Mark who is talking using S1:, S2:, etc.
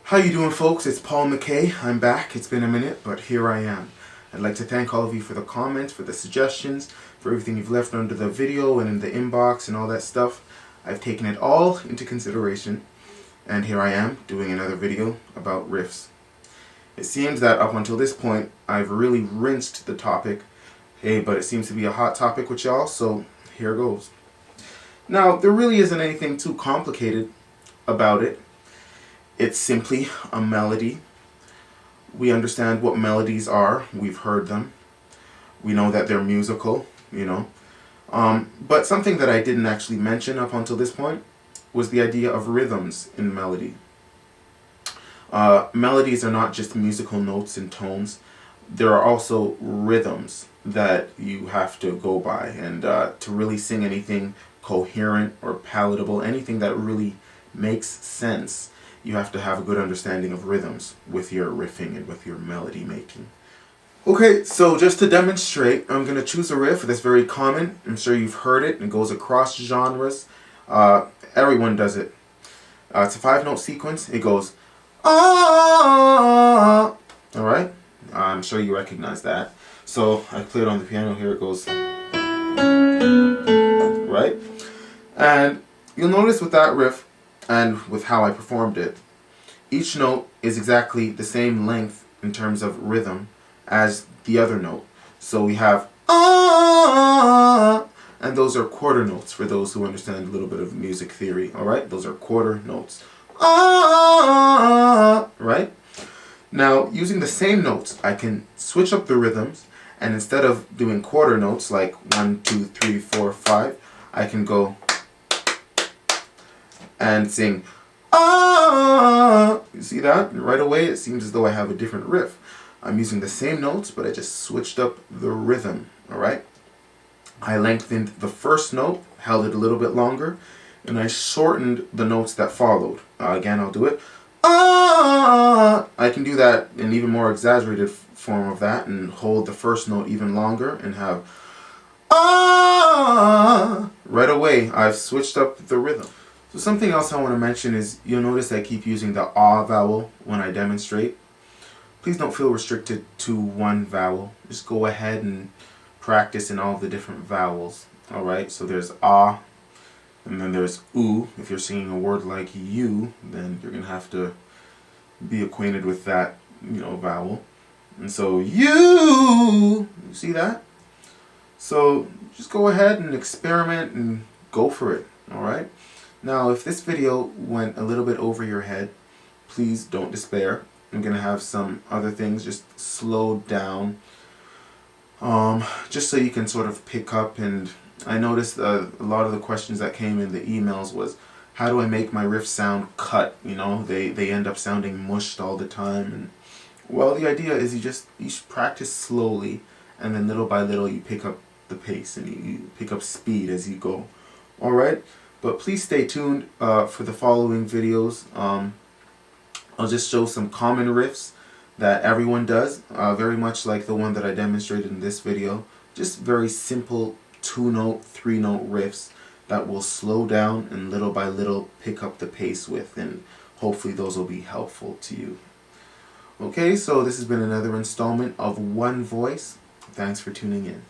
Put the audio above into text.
S1: How you doing, folks? It's Paul McKay. I'm back. It's been a minute, but here I am. I'd like to thank all of you for the comments, for the suggestions, for everything you've left under the video and in the inbox and all that stuff. I've taken it all into consideration, and here I am doing another video about riffs. It seems that up until this point, I've really rinsed the topic. Hey, but it seems to be a hot topic with y'all, so here goes. Now, there really isn't anything too complicated about it. It's simply a melody. We understand what melodies are. We've heard them. We know that they're musical, you know. But something that I didn't actually mention up until this point was the idea of rhythms in melody. Melodies are not just musical notes and tones. There are also rhythms that you have to go by. And to really sing anything coherent or palatable, anything that really makes sense, you have to have a good understanding of rhythms with your riffing and with your melody making. Okay, so just to demonstrate, I'm going to choose a riff that's very common. I'm sure you've heard it. It goes across genres. Everyone does it. It's a 5-note sequence. It goes, ah. Alright? I'm sure you recognize that. So I play it on the piano. Here it goes. Right? And you'll notice with that riff, and with how I performed it, each note is exactly the same length in terms of rhythm as the other note. So we have ah, and those are quarter notes for those who understand a little bit of music theory. Alright, those are quarter notes. Ah, right? Now, using the same notes, I can switch up the rhythms, and instead of doing quarter notes like 1, 2, 3, 4, 5, I can go and sing ah. You see that? And right away it seems as though I have a different riff. I'm using the same notes, but I just switched up the rhythm. Alright? I lengthened the first note, held it a little bit longer, and I shortened the notes that followed. Again, I'll do it. Ah! I can do that in even more exaggerated form of that and hold the first note even longer and have ah. Right away, I've switched up the rhythm. So something else I want to mention is you'll notice I keep using the ah vowel when I demonstrate. Please don't feel restricted to one vowel. Just go ahead and practice in all the different vowels. Alright, so there's ah, and then there's oo. If you're singing a word like you, then you're going to have to be acquainted with that, vowel. And so you see that? So just go ahead and experiment and go for it. Alright? Now, if this video went a little bit over your head, please don't despair. I'm going to have some other things just slowed down, just so you can sort of pick up. And I noticed a lot of the questions that came in the emails was, how do I make my riffs sound cut? They end up sounding mushed all the time. And well, the idea is you practice slowly, and then little by little you pick up the pace and you pick up speed as you go. All right. But please stay tuned for the following videos. I'll just show some common riffs that everyone does, very much like the one that I demonstrated in this video. Just very simple 2-note, 3-note riffs that will slow down and little by little pick up the pace with, and hopefully those will be helpful to you. Okay, so this has been another installment of One Voice. Thanks for tuning in.